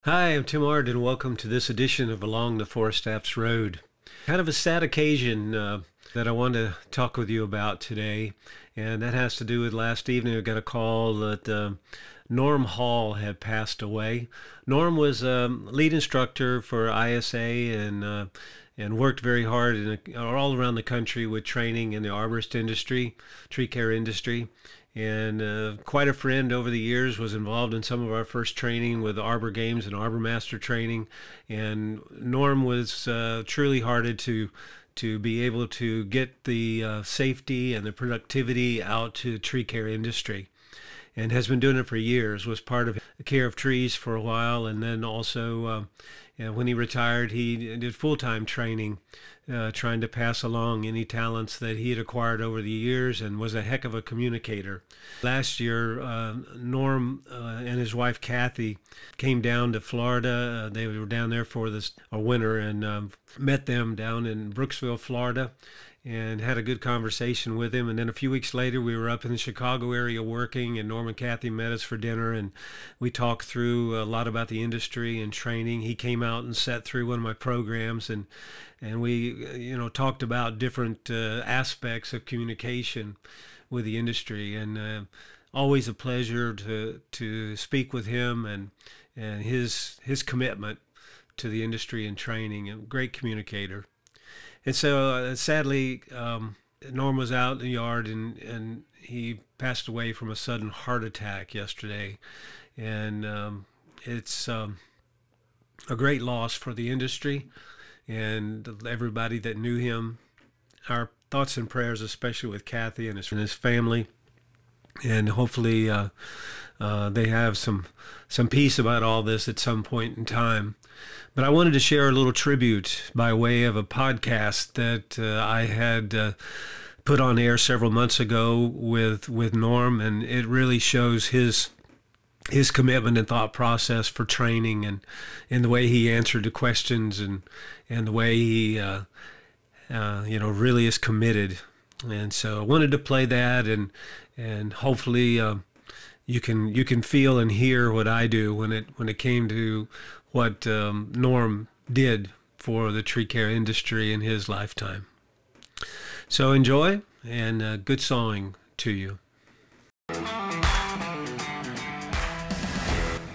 Hi, I'm Tim Ard, and welcome to this edition of Along the Forest Apps Road. Kind of a sad occasion that I want to talk with you about today, and that has to do with last evening. I got a call that Norm Hall had passed away. Norm was lead instructor for ISA and worked very hard all around the country with training in the arborist industry, tree care industry. And quite a friend over the years, was involved in some of our first training with Arbor Games and Arbor Master training. And Norm was truly hearted to be able to get the safety and the productivity out to the tree care industry, and has been doing it for years. Was part of the care of trees for a while, and then also when he retired, he did full-time training, trying to pass along any talents that he had acquired over the years, and was a heck of a communicator. Last year, Norm and his wife Kathy came down to Florida. They were down there for this winter, and met them down in Brooksville, Florida, and had a good conversation with him. And then a few weeks later, we were up in the Chicago area working, and Norm and Kathy met us for dinner, and we talked through a lot about the industry and training. He came out and sat through one of my programs, and we talked about different aspects of communication with the industry, and always a pleasure to speak with him, and his commitment to the industry and training. A great communicator. And so sadly, Norm was out in the yard, and he passed away from a sudden heart attack yesterday. And it's a great loss for the industry and everybody that knew him. Our thoughts and prayers, especially with Kathy and his family. And hopefully they have some peace about all this at some point in time. But I wanted to share a little tribute by way of a podcast that I had put on air several months ago with Norm, and it really shows his commitment and thought process for training, and the way he answered the questions, and the way he really is committed. And so I wanted to play that, and hopefully you can feel and hear what I do when it came to what Norm did for the tree care industry in his lifetime. So enjoy, and good sawing to you.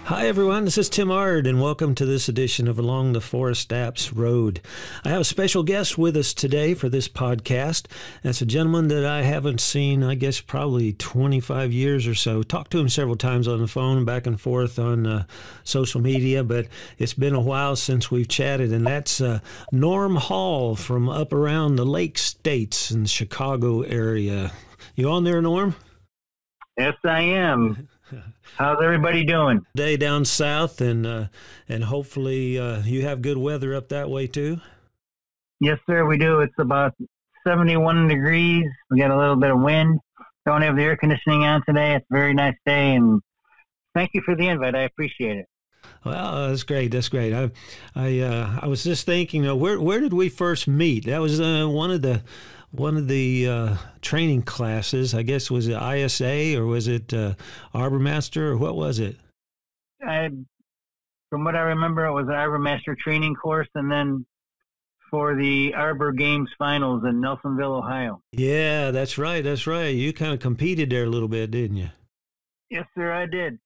Hi everyone, this is Tim Ard, and welcome to this edition of Along the Forest Apps Road. I have a special guest with us today for this podcast. That's a gentleman that I haven't seen, I guess, probably 25 years or so. Talked to him several times on the phone, back and forth on social media, but it's been a while since we've chatted, and that's Norm Hall from up around the Lake States in the Chicago area. You on there, Norm? Yes, I am. How's everybody doing? Day down south, and hopefully you have good weather up that way too. Yes, sir, we do. It's about 71 degrees. We got a little bit of wind. Don't have the air conditioning on today. It's a very nice day, and thank you for the invite. I appreciate it. Well, that's great. That's great. I was just thinking, where did we first meet? That was one of the training classes. I guess, was it ISA, or was it Arbor Master, or what was it? From what I remember, it was an Arbor Master training course, and then for the Arbor Games finals in Nelsonville, Ohio. Yeah, that's right. That's right. You kind of competed there a little bit, didn't you? Yes, sir, I did.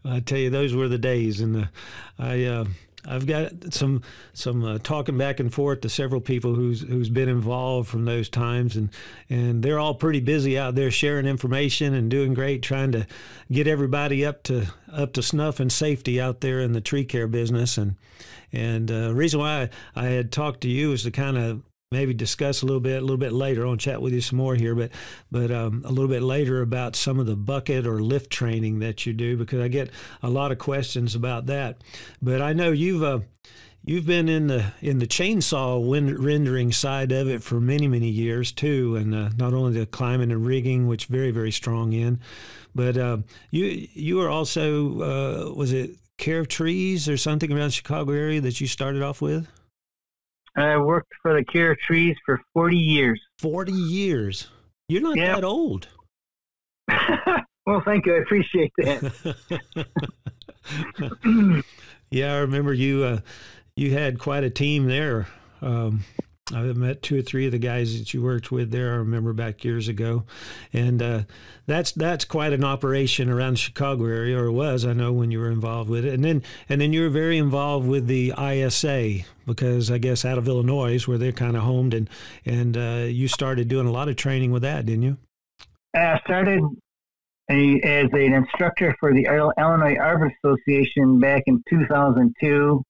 I tell you, those were the days, and I've got some talking back and forth to several people who's been involved from those times, and they're all pretty busy out there sharing information and doing great, trying to get everybody up to snuff and safety out there in the tree care business. And the reason why I had talked to you is to kind of maybe discuss a little bit later. I'll chat with you some more here, but a little bit later about some of the bucket or lift training that you do, because I get a lot of questions about that. But I know you've been in the chainsaw rendering side of it for many years too, and not only the climbing and rigging, which very strong in, but you are also was it care of trees or something around the Chicago area that you started off with? I worked for the care of trees for 40 years. 40 years? You're not that old. Well, thank you. I appreciate that. Yeah, I remember you had quite a team there. I met two or three of the guys that you worked with there. I remember back years ago, and that's quite an operation around the Chicago area, or it was. I know when you were involved with it, and then you were very involved with the ISA because I guess out of Illinois where they're kind of homed, and you started doing a lot of training with that, didn't you? I started as an instructor for the Illinois Arbor Association back in 2002.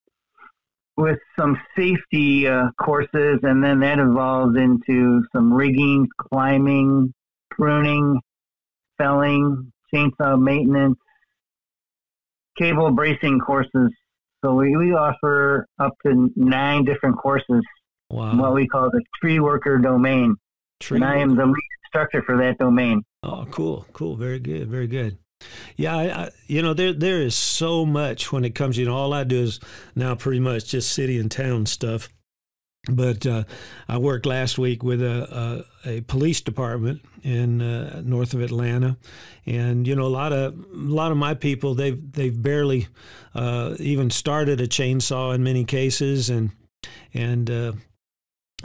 With some safety courses, and then that evolved into some rigging, climbing, pruning, felling, chainsaw maintenance, cable bracing courses. So we offer up to 9 different courses, Wow. what we call the tree worker domain. And I am the lead instructor for that domain. Oh, cool. Very good. Very good. Yeah, there is so much when it comes, all I do is now pretty much just city and town stuff. But I worked last week with a police department in north of Atlanta, and a lot of my people they've barely even started a chainsaw in many cases, and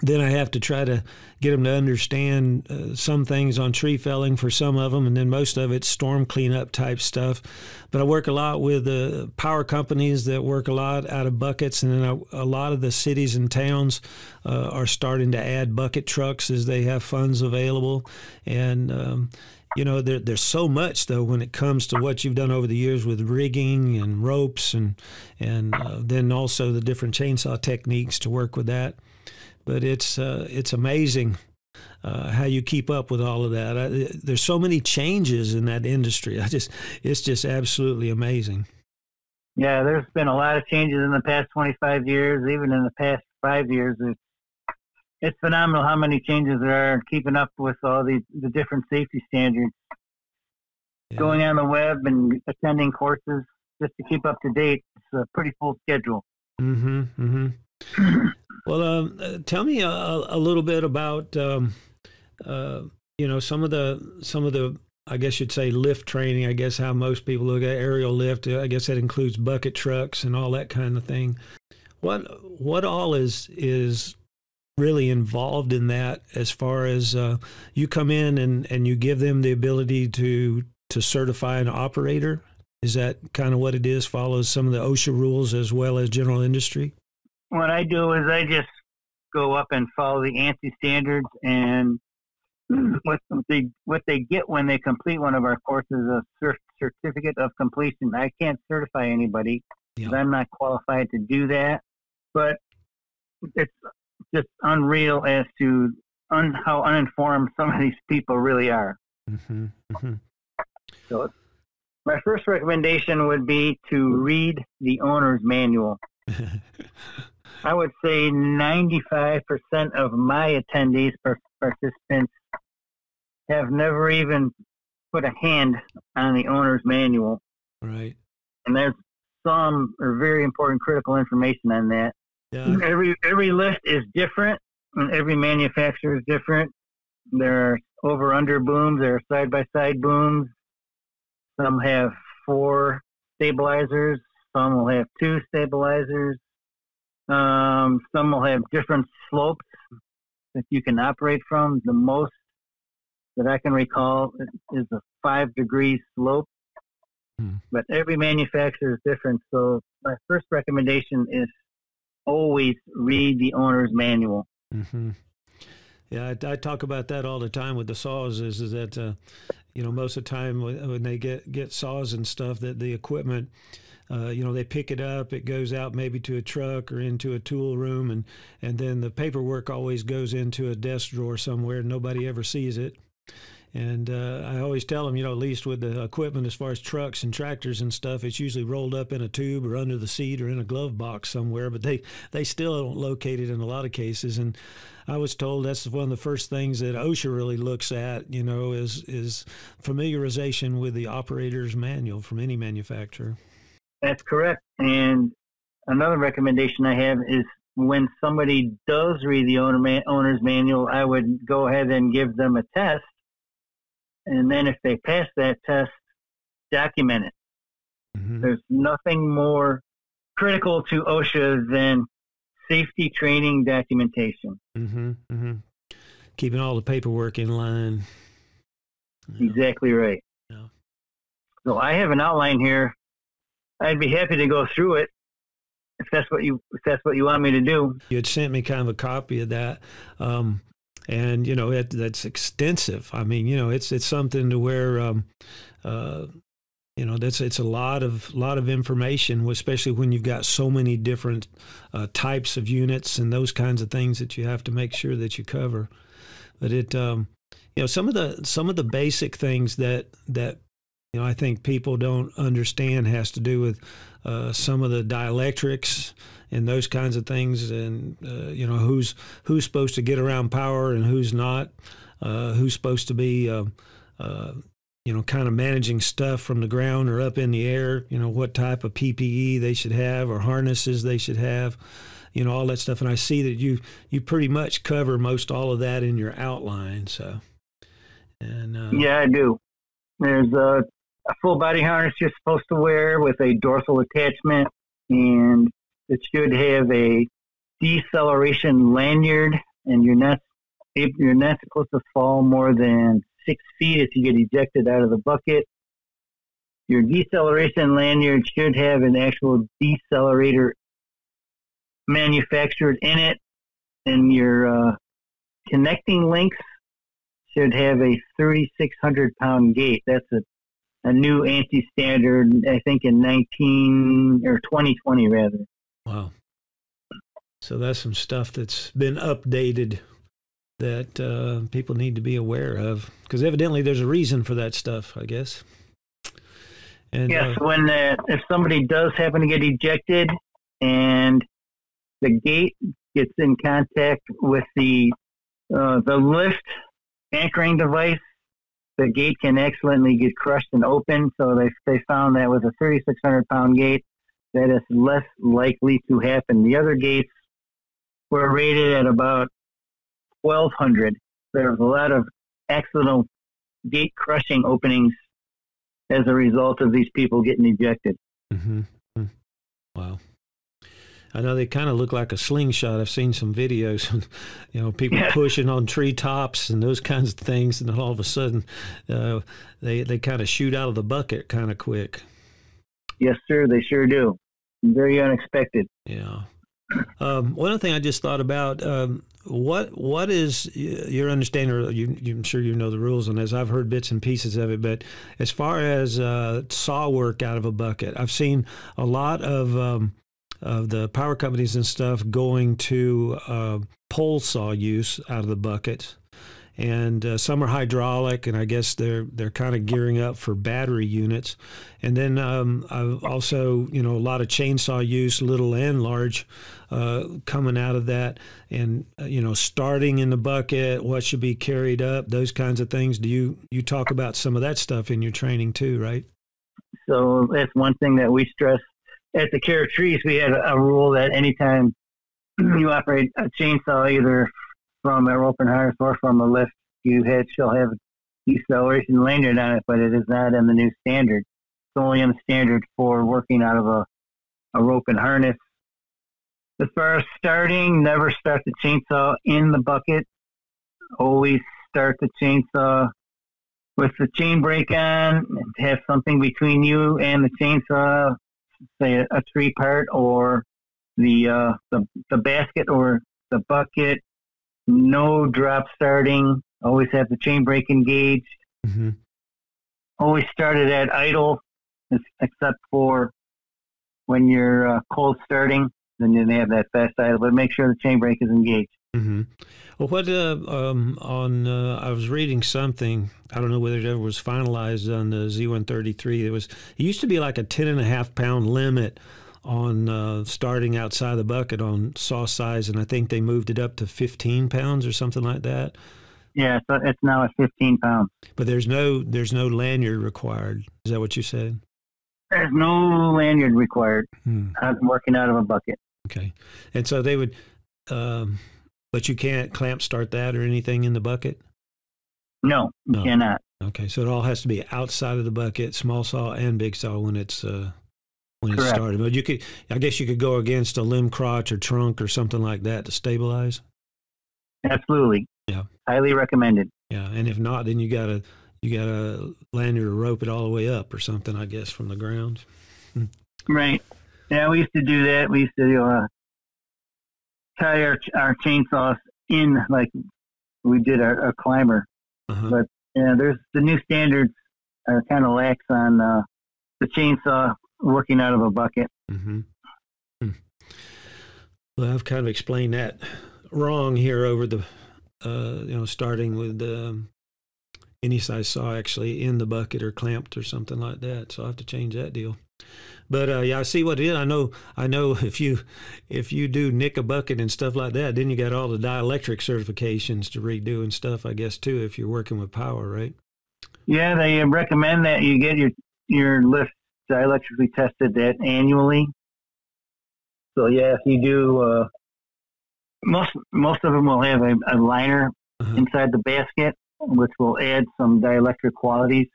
then I have to try to get them to understand some things on tree felling for some of them, and then most of it's storm cleanup type stuff. But I work a lot with power companies that work a lot out of buckets, and then a lot of the cities and towns are starting to add bucket trucks as they have funds available. And there's so much though when it comes to what you've done over the years with rigging and ropes, and then also the different chainsaw techniques to work with that. But it's amazing how you keep up with all of that. There's so many changes in that industry. It's just absolutely amazing. Yeah, there's been a lot of changes in the past 25 years, even in the past 5 years. It's phenomenal how many changes there are, keeping up with all the different safety standards. Yeah. Going on the web and attending courses just to keep up to date. It's a pretty full schedule. Mm-hmm. Mm-hmm. Well, tell me a little bit about some of the I guess you'd say lift training. I guess how most people look at aerial lift. I guess that includes bucket trucks and all that kind of thing. What all is really involved in that as far as you come in and you give them the ability to certify an operator? Is that kind of what it is? Follows some of the OSHA rules as well as general industry? What I do is I just go up and follow the ANSI standards, and what they get when they complete one of our courses is a certificate of completion. I can't certify anybody because I'm not qualified to do that, but it's just unreal as to how uninformed some of these people really are. Mm-hmm. Mm-hmm. So my first recommendation would be to read the owner's manual. I would say 95% of my attendees, participants, have never even put a hand on the owner's manual. Right. And there's some very important critical information on that. Yeah. Every lift is different, and every manufacturer is different. There are over-under booms, there are side-by-side booms. Some have 4 stabilizers. Some will have 2 stabilizers. Some will have different slopes that you can operate from. The most that I can recall is a 5-degree slope, but every manufacturer is different. So my first recommendation is always read the owner's manual. Mm-hmm. Yeah, I talk about that all the time with the saws. Is that most of the time when they get saws and stuff, that the equipment. They pick it up, it goes out maybe to a truck or into a tool room, and then the paperwork always goes into a desk drawer somewhere, and nobody ever sees it. And I always tell them, at least with the equipment as far as trucks and tractors and stuff, it's usually rolled up in a tube or under the seat or in a glove box somewhere, but they still don't locate it in a lot of cases. And I was told that's one of the first things that OSHA really looks at, is familiarization with the operator's manual from any manufacturer. That's correct. And another recommendation I have is when somebody does read the owner's manual, I would go ahead and give them a test. And then if they pass that test, document it. Mm-hmm. There's nothing more critical to OSHA than safety training documentation. Mm-hmm. Mm-hmm. Keeping all the paperwork in line. Yeah. Exactly right. Yeah. So I have an outline here. I'd be happy to go through it if that's what you want me to do. You had sent me kind of a copy of that, and you know that's extensive. I mean, you know, it's something to where you know it's a lot of information, especially when you've got so many different types of units and those kinds of things that you have to make sure that you cover. But it you know, some of the basic things that you know, I think people don't understand has to do with some of the dielectrics and those kinds of things, and you know, who's supposed to get around power and who's not, who's supposed to be you know, kind of managing stuff from the ground or up in the air, you know, what type of PPE they should have or harnesses they should have, you know, all that stuff. And I see that you pretty much cover most all of that in your outline. So, and yeah, I do. There's a full body harness you're supposed to wear with a dorsal attachment, and it should have a deceleration lanyard, and you're not supposed to fall more than 6 feet if you get ejected out of the bucket. Your deceleration lanyard should have an actual decelerator manufactured in it, and your connecting links should have a 3,600-pound gate. That's a new ANSI standard, I think, in 2020 rather. Wow. So that's some stuff that's been updated that people need to be aware of, because evidently there's a reason for that stuff, I guess. And yes, when if somebody does happen to get ejected and the gate gets in contact with the lift anchoring device, the gate can accidentally get crushed and open. So they found that with a 3,600-pound gate, that is less likely to happen. The other gates were rated at about 1,200. There's a lot of accidental gate crushing openings as a result of these people getting ejected. Mm-hmm. Wow. I know they kind of look like a slingshot. I've seen some videos, you know, people pushing on treetops and those kinds of things, and then all of a sudden they kind of shoot out of the bucket kind of quick. Yes, sir, they sure do. Very unexpected. Yeah. One other thing I just thought about, what is your understanding, or I'm sure you know the rules on this. I've heard bits and pieces of it, but as far as saw work out of a bucket, I've seen a lot of the power companies and stuff going to pole saw use out of the bucket, and some are hydraulic, and I guess they're kind of gearing up for battery units. And then I've also, you know, a lot of chainsaw use, little and large, coming out of that, and you know, starting in the bucket, what should be carried up, those kinds of things. Do you talk about some of that stuff in your training too, right? So that's one thing that we stress. At the Care of Trees, we had a rule that anytime you operate a chainsaw, either from a rope and harness or from a lift, shall have a deceleration lanyard on it, but it is not in the new standard. It's only in the standard for working out of a rope and harness. As far as starting, never start the chainsaw in the bucket. Always start the chainsaw with the chain brake on, and have something between you and the chainsaw, say a tree part or the basket or the bucket. No drop starting. Always have the chain brake engaged. Mm-hmm. Always start it at idle, except for when you're cold starting. Then you have that fast idle, but make sure the chain brake is engaged. Mm-hmm. Well, what I was reading something. I don't know whether it ever was finalized on the Z133. It used to be like a 10.5-pound limit on starting outside the bucket on saw size, and I think they moved it up to 15 pounds or something like that. Yeah, so it's now at 15 pounds. But there's no lanyard required. Is that what you said? There's no lanyard required. I'm working out of a bucket. Okay, and so they would. But you can't clamp start that or anything in the bucket? No, you cannot. Okay, so it all has to be outside of the bucket, small saw and big saw when it's when it Correct. started. But I guess you could go against a limb crotch or trunk or something like that to stabilize. Absolutely. Yeah. Highly recommended. Yeah, and if not, then you gotta lanyard or rope it all the way up or something, I guess, from the ground. Right. Yeah, we used to do that. We used to tie our chainsaws in like we did our climber. Uh-huh. But yeah, there's the new standards are kind of lax on the chainsaw working out of a bucket. Mm-hmm. Well, I've kind of explained that wrong here over the, starting with any size saw actually in the bucket or clamped or something like that. So I have to change that deal. But yeah, I see what it is. I know. If you do nick a bucket and stuff like that, then you got all the dielectric certifications to redo and stuff, I guess, too, if you're working with power, right? Yeah, they recommend that you get your lift dielectrically tested that annually. So yeah, if you do, most of them will have a liner inside the basket, which will add some dielectric qualities.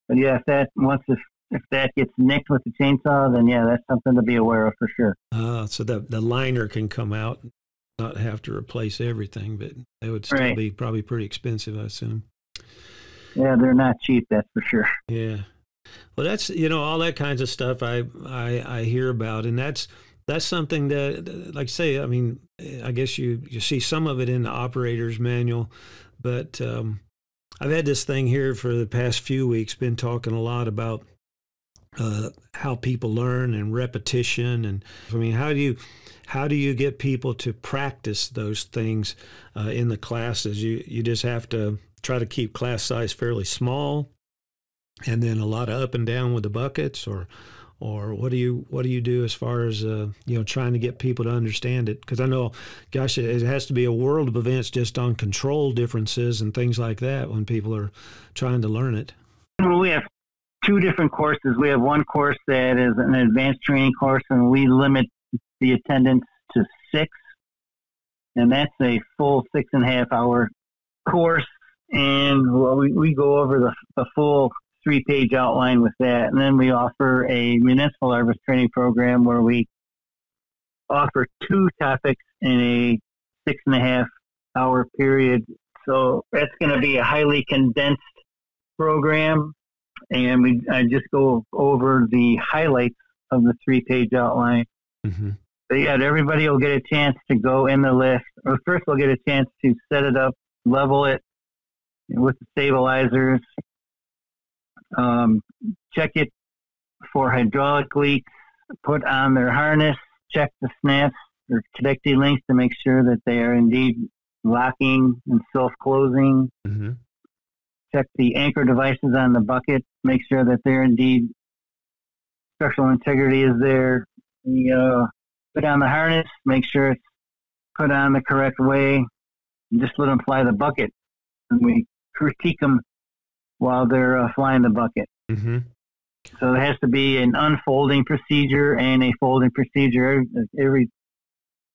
But yeah, if that gets nicked with the chainsaw, then yeah, that's something to be aware of for sure. So the liner can come out, not have to replace everything, but they would still be probably pretty expensive, I assume. Yeah, they're not cheap, that's for sure. Yeah. Well, that's, all that kinds of stuff I hear about, and that's something that, like I say, I mean, I guess you see some of it in the operator's manual, but I've had this thing here for the past few weeks, been talking a lot about how people learn and repetition, and I mean, how do you get people to practice those things in the classes? You just have to try to keep class size fairly small, and then a lot of up and down with the buckets, or what do you do as far as trying to get people to understand it? Because I know, gosh, it has to be a world of events just on control differences and things like that when people are trying to learn it. Well, we have two different courses. We have one course that is an advanced training course, and we limit the attendance to 6, and that's a full 6.5 hour course. And we go over the full 3-page outline with that. And then we offer a municipal harvest training program where we offer 2 topics in a 6.5 hour period. So that's going to be a highly condensed program. And I just go over the highlights of the 3-page outline. Mm-hmm. But yeah, everybody will get a chance to go in the lift. Or first they'll get a chance to set it up, level it with the stabilizers, check it for hydraulic leaks, put on their harness, check the snaps or connecting links to make sure that they are indeed locking and self-closing. Mm-hmm. Check the anchor devices on the bucket, make sure that they're indeed structural integrity is there. Put on the harness, make sure it's put on the correct way, and just let them fly the bucket. And we critique them while they're flying the bucket. Mm-hmm. So there has to be an unfolding procedure and a folding procedure.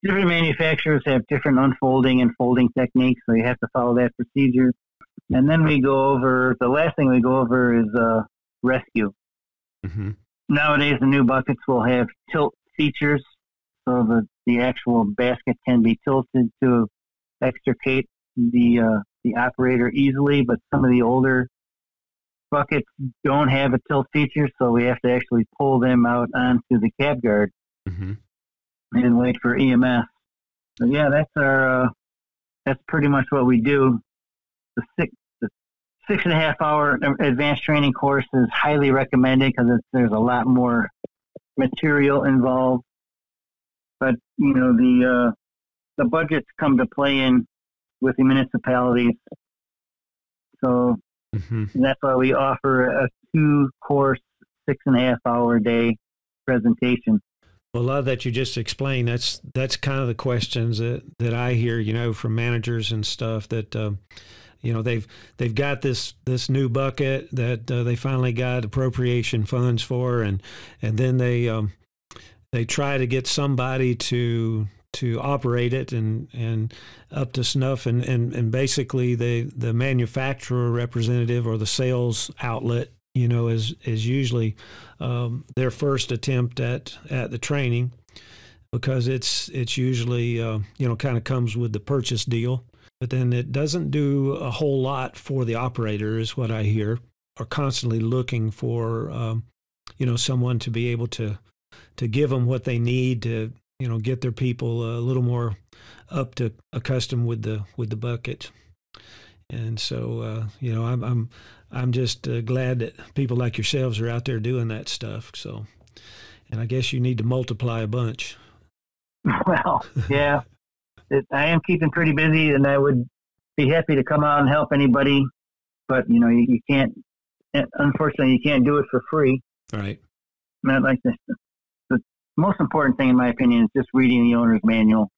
Different manufacturers have different unfolding and folding techniques, so you have to follow that procedure. And then the last thing we go over is rescue. Mm-hmm. Nowadays, the new buckets will have tilt features, so the actual basket can be tilted to extricate the operator easily, but some of the older buckets don't have a tilt feature, so we have to actually pull them out onto the cab guard mm-hmm. and wait for EMS. But yeah, that's pretty much what we do. The 6.5 hour advanced training course is highly recommended because there's a lot more material involved. But the budgets come to play in with the municipalities. So mm-hmm. that's why we offer a 2-course, 6.5 hour day presentation. Well, a lot of that you just explained, that's kind of the questions that I hear, from managers and stuff that, they've got this new bucket that they finally got appropriation funds for, and then they try to get somebody to operate it and up to snuff, and basically the manufacturer representative or the sales outlet is usually their first attempt at the training, because it's usually kind of comes with the purchase deal. But then it doesn't do a whole lot for the operator, is what I hear. Are constantly looking for someone to be able to give them what they need to get their people a little more up to accustomed with the bucket. And so I'm just glad that people like yourselves are out there doing that stuff. So, and I guess you need to multiply a bunch. Well, yeah, I am keeping pretty busy, and I would be happy to come out and help anybody, but you can't. Unfortunately, you can't do it for free. Right. Not like this. The most important thing, in my opinion, is just reading the owner's manual.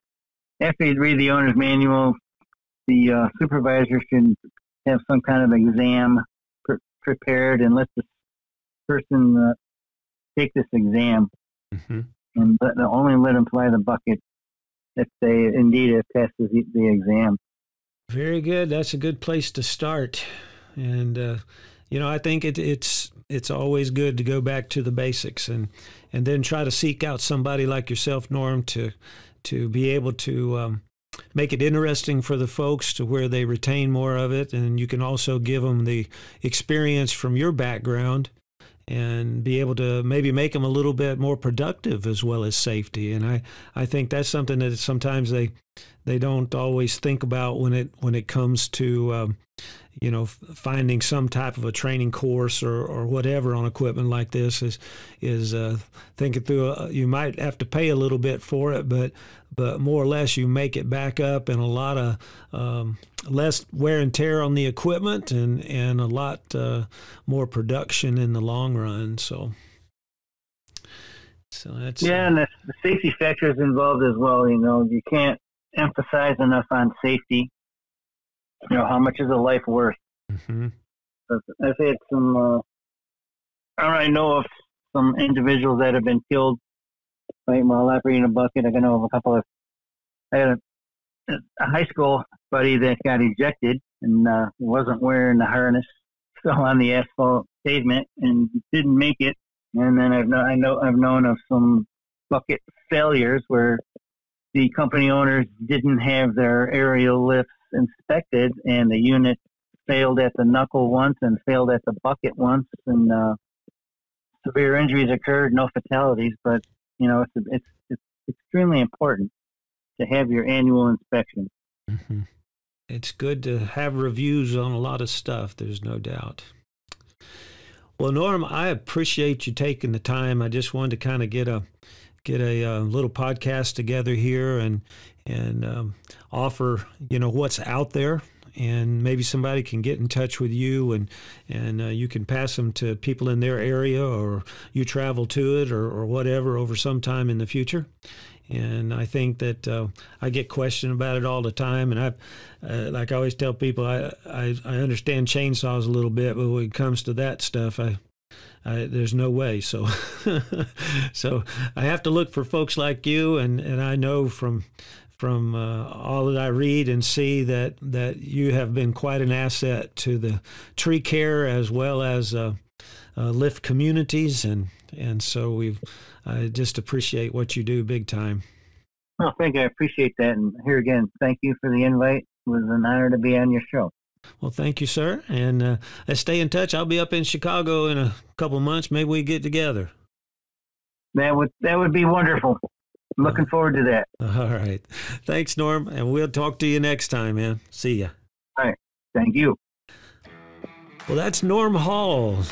After you read the owner's manual, the supervisor should have some kind of exam prepared and let the person take this exam, and only let them fly the bucket if they indeed have passed the exam. Very good. That's a good place to start. And I think it's always good to go back to the basics and then try to seek out somebody like yourself, Norm, to be able to make it interesting for the folks to where they retain more of it. And you can also give them the experience from your background and be able to maybe make them a little bit more productive as well as safety. And I think that's something that sometimes they don't always think about when it comes to finding some type of a training course or whatever on equipment like this is thinking through. You might have to pay a little bit for it, but more or less you make it back up, and a lot of less wear and tear on the equipment, and a lot more production in the long run. So that's and the safety factor is involved as well. You can't emphasize enough on safety. How much is a life worth? I've had some, I know of some individuals that have been killed while operating a bucket. I know of I had a high school buddy that got ejected and wasn't wearing the harness, fell on the asphalt pavement and didn't make it. And then I've known of some bucket failures where the company owners didn't have their aerial lifts inspected, and the unit failed at the knuckle once and failed at the bucket once, and severe injuries occurred, no fatalities. But it's extremely important to have your annual inspection. It's good to have reviews on a lot of stuff. There's no doubt. Well, Norm, I appreciate you taking the time. I just wanted to kind of get a little podcast together here and offer what's out there, and maybe somebody can get in touch with you and you can pass them to people in their area, or you travel to it or whatever over some time in the future. And I think that I get questioned about it all the time, and like I always tell people, I understand chainsaws a little bit, but when it comes to that stuff, there's no way. So so I have to look for folks like you, and I know from all that I read and see that you have been quite an asset to the tree care as well as lift communities, and so I just appreciate what you do big time. Well, thank you. I appreciate that. And here again, thank you for the invite. It was an honor to be on your show. Well, thank you, sir. And let's stay in touch. I'll be up in Chicago in a couple of months. Maybe we get together. That would be wonderful. I'm looking forward to that. All right. Thanks, Norm. And we'll talk to you next time, man. See ya. All right. Thank you. Well, that's Norm Hall.